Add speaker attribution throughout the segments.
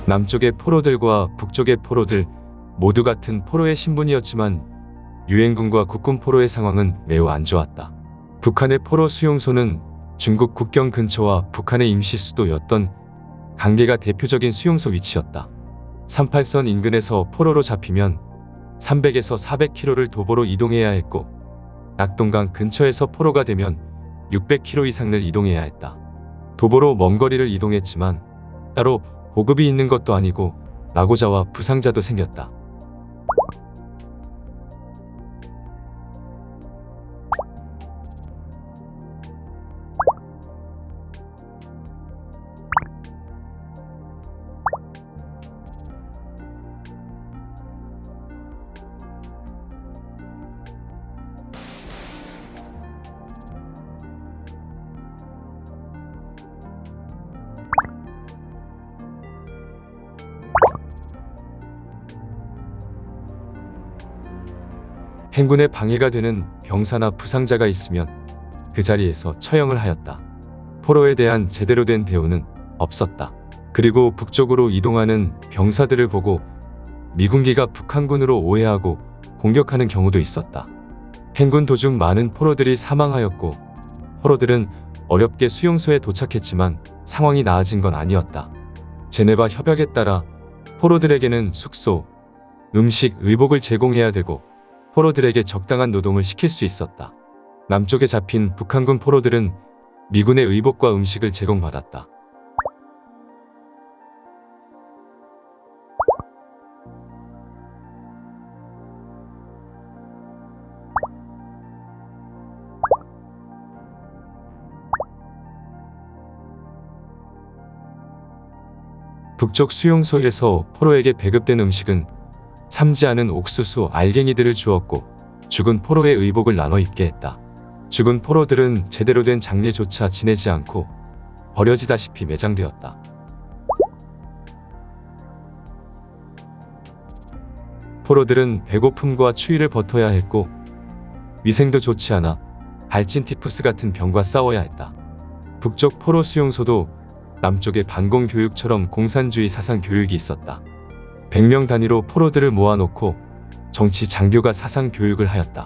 Speaker 1: 남쪽의 포로들과 북쪽의 포로들 모두 같은 포로의 신분이었지만 유엔군과 국군 포로의 상황은 매우 안 좋았다. 북한의 포로 수용소는 중국 국경 근처와 북한의 임시 수도였던 강계가 대표적인 수용소 위치였다. 38선 인근에서 포로로 잡히면 300에서 400km를 도보로 이동해야 했고 낙동강 근처에서 포로가 되면 600km 이상을 이동해야 했다. 도보로 먼 거리를 이동했지만 따로 보급이 있는 것도 아니고 낙오자와 부상자도 생겼다. 행군에 방해가 되는 병사나 부상자가 있으면 그 자리에서 처형을 하였다. 포로에 대한 제대로 된 대우는 없었다. 그리고 북쪽으로 이동하는 병사들을 보고 미군기가 북한군으로 오해하고 공격하는 경우도 있었다. 행군 도중 많은 포로들이 사망하였고 포로들은 어렵게 수용소에 도착했지만 상황이 나아진 건 아니었다. 제네바 협약에 따라 포로들에게는 숙소, 음식, 의복을 제공해야 되고 포로들에게 적당한 노동을 시킬 수 있었다. 남쪽에 잡힌 북한군 포로들은 미군의 의복과 음식을 제공받았다. 북쪽 수용소에서 포로에게 배급된 음식은 삶지 않은 옥수수, 알갱이들을 주었고 죽은 포로의 의복을 나눠 입게 했다. 죽은 포로들은 제대로 된 장례조차 지내지 않고 버려지다시피 매장되었다. 포로들은 배고픔과 추위를 버텨야 했고 위생도 좋지 않아 발진 티푸스 같은 병과 싸워야 했다. 북쪽 포로 수용소도 남쪽의 반공교육처럼 공산주의 사상 교육이 있었다. 100명 단위로 포로들을 모아놓고 정치 장교가 사상 교육을 하였다.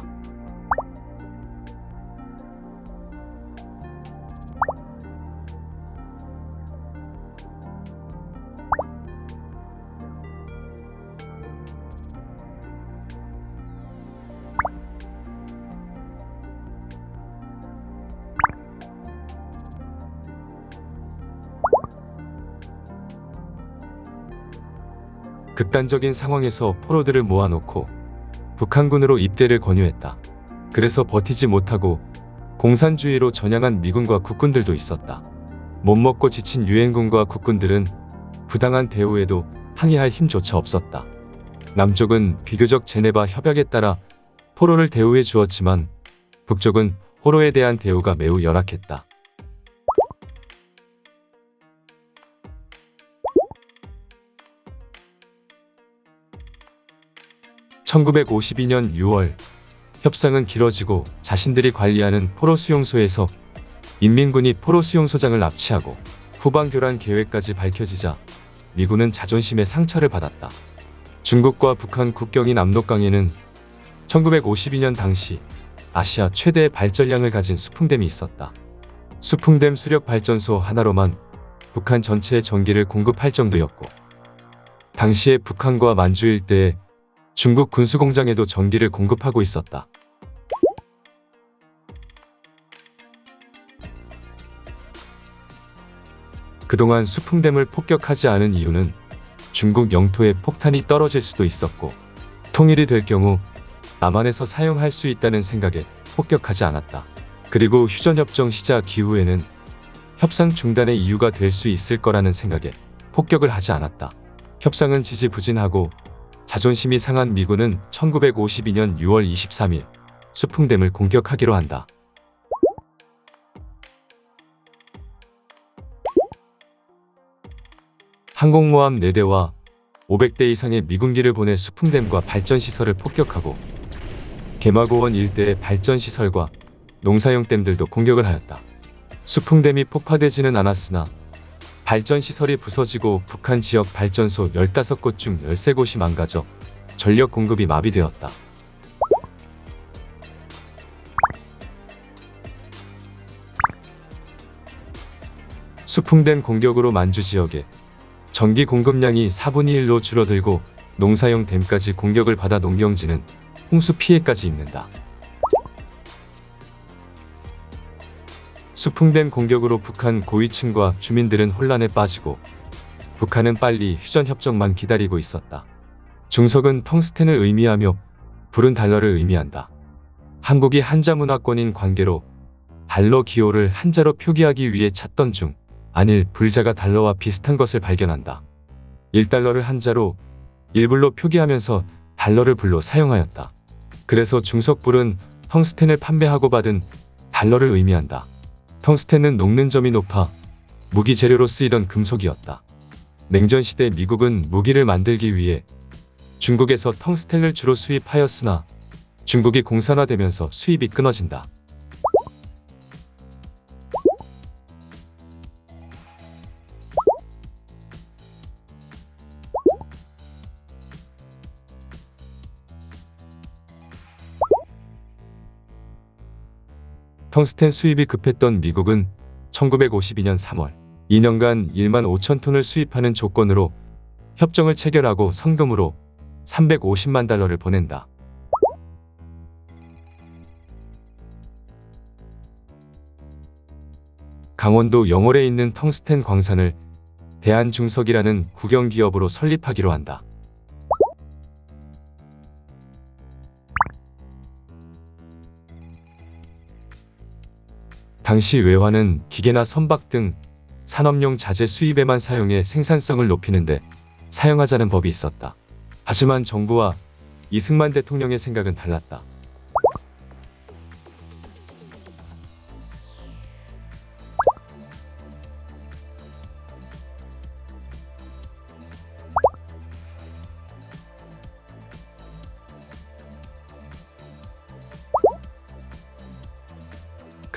Speaker 1: 극단적인 상황에서 포로들을 모아놓고 북한군으로 입대를 권유했다. 그래서 버티지 못하고 공산주의로 전향한 미군과 국군들도 있었다. 못 먹고 지친 유엔군과 국군들은 부당한 대우에도 항의할 힘조차 없었다. 남쪽은 비교적 제네바 협약에 따라 포로를 대우해 주었지만 북쪽은 포로에 대한 대우가 매우 열악했다. (1952년 6월) 협상은 길어지고 자신들이 관리하는 포로 수용소에서 인민군이 포로 수용소장을 납치하고 후방 교란 계획까지 밝혀지자 미군은 자존심의 상처를 받았다. 중국과 북한 국경인 압록강에는 1952년 당시 아시아 최대의 발전량을 가진 수풍댐이 있었다. 수풍댐 수력 발전소 하나로만 북한 전체의 전기를 공급할 정도였고 당시에 북한과 만주 일대에 중국 군수공장에도 전기를 공급하고 있었다. 그동안 수풍댐을 폭격하지 않은 이유는 중국 영토에 폭탄이 떨어질 수도 있었고 통일이 될 경우 남한에서 사용할 수 있다는 생각에 폭격하지 않았다. 그리고 휴전협정 시작 이후에는 협상 중단의 이유가 될 수 있을 거라는 생각에 폭격을 하지 않았다. 협상은 지지부진하고 자존심이 상한 미군은 1952년 6월 23일 수풍댐을 공격하기로 한다. 항공모함 4대와 500대 이상의 미군기를 보내 수풍댐과 발전시설을 폭격하고 개마고원 일대의 발전시설과 농사용 댐들도 공격을 하였다. 수풍댐이 폭파되지는 않았으나 발전시설이 부서지고 북한 지역 발전소 15곳 중 13곳이 망가져 전력 공급이 마비되었다. 수풍된 공격으로 만주 지역에 전기 공급량이 4분의 1로 줄어들고 농사용 댐까지 공격을 받아 농경지는 홍수 피해까지 입는다. 수풍된 공격으로 북한 고위층과 주민들은 혼란에 빠지고 북한은 빨리 휴전협정만 기다리고 있었다. 중석은 텅스텐을 의미하며 불은 달러를 의미한다. 한국이 한자 문화권인 관계로 달러 기호를 한자로 표기하기 위해 찾던 중 안일 불자가 달러와 비슷한 것을 발견한다. 1달러를 한자로 1불로 표기하면서 달러를 불로 사용하였다. 그래서 중석불은 텅스텐을 판매하고 받은 달러를 의미한다. 텅스텐은 녹는 점이 높아 무기 재료로 쓰이던 금속이었다. 냉전시대 미국은 무기를 만들기 위해 중국에서 텅스텐을 주로 수입하였으나 중국이 공산화되면서 수입이 끊어진다. 텅스텐 수입이 급했던 미국은 1952년 3월 2년간 1만 5천 톤을 수입하는 조건으로 협정을 체결하고 성금으로 350만 달러를 보낸다. 강원도 영월에 있는 텅스텐 광산을 대한중석이라는 국영기업으로 설립하기로 한다. 당시 외화는 기계나 선박 등 산업용 자재 수입에만 사용해 생산성을 높이는데 사용하자는 법이 있었다. 하지만 정부와 이승만 대통령의 생각은 달랐다.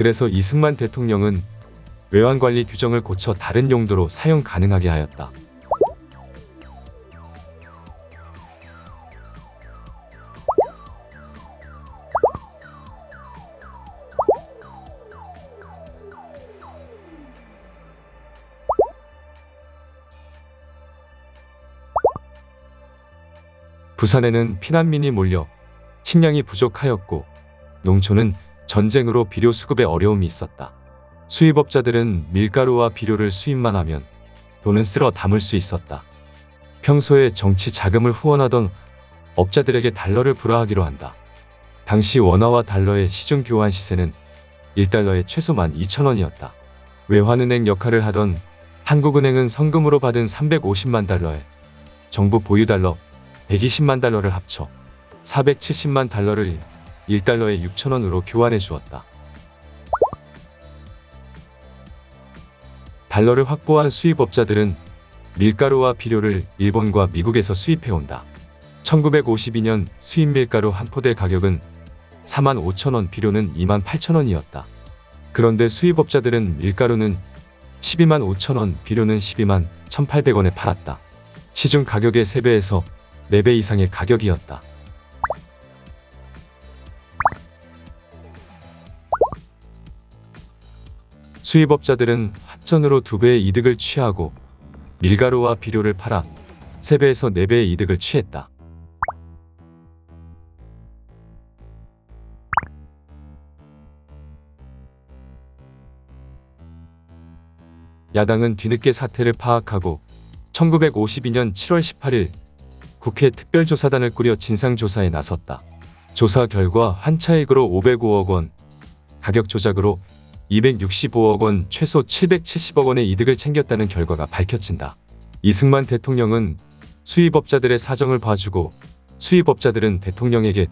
Speaker 1: 그래서 이승만 대통령은 외환관리 규정을 고쳐 다른 용도로 사용 가능하게 하였다. 부산에는 피난민이 몰려 식량이 부족하였고 농촌은 전쟁으로 비료 수급에 어려움이 있었다. 수입업자들은 밀가루와 비료를 수입만 하면 돈은 쓸어 담을 수 있었다. 평소에 정치 자금을 후원하던 업자들에게 달러를 불화하기로 한다. 당시 원화와 달러의 시중 교환 시세는 1달러에 최소 12,000원이었다. 외환은행 역할을 하던 한국은행은 성금으로 받은 350만 달러에 정부 보유 달러 120만 달러를 합쳐 470만 달러를 1달러에 6,000원으로 교환해 주었다. 달러를 확보한 수입업자들은 밀가루와 비료를 일본과 미국에서 수입해온다. 1952년 수입 밀가루 한 포대 가격은 45,000원, 비료는 28,000원이었다. 그런데 수입업자들은 밀가루는 12만 5천원, 비료는 12만 1,800원에 팔았다. 시중 가격의 3배에서 4배 이상의 가격이었다. 수입업자들은 합전으로 2배의 이득을 취하고 밀가루와 비료를 팔아 3배에서 4배의 이득을 취했다. 야당은 뒤늦게 사태를 파악하고 1952년 7월 18일 국회 특별조사단을 꾸려 진상조사에 나섰다. 조사 결과 환차익으로 505억 원, 가격 조작으로 265억 원, 최소 770억 원의 이득을 챙겼다는 결과가 밝혀진다. 이승만 대통령은 수입업자들의 사정을 봐주고 수입업자들은 대통령에게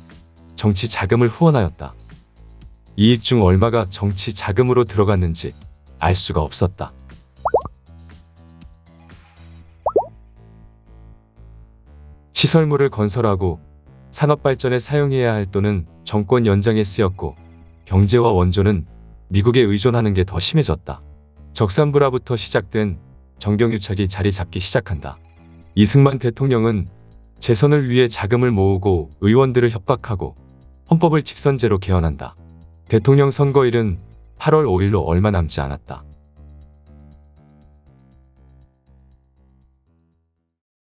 Speaker 1: 정치 자금을 후원하였다. 이익 중 얼마가 정치 자금으로 들어갔는지 알 수가 없었다. 시설물을 건설하고 산업발전에 사용해야 할 돈은 정권 연장에 쓰였고 경제와 원조는 미국에 의존하는 게 더 심해졌다. 적산불화부터 시작된 정경유착이 자리 잡기 시작한다. 이승만 대통령은 재선을 위해 자금을 모으고 의원들을 협박하고 헌법을 직선제로 개헌한다. 대통령 선거일은 8월 5일로 얼마 남지 않았다.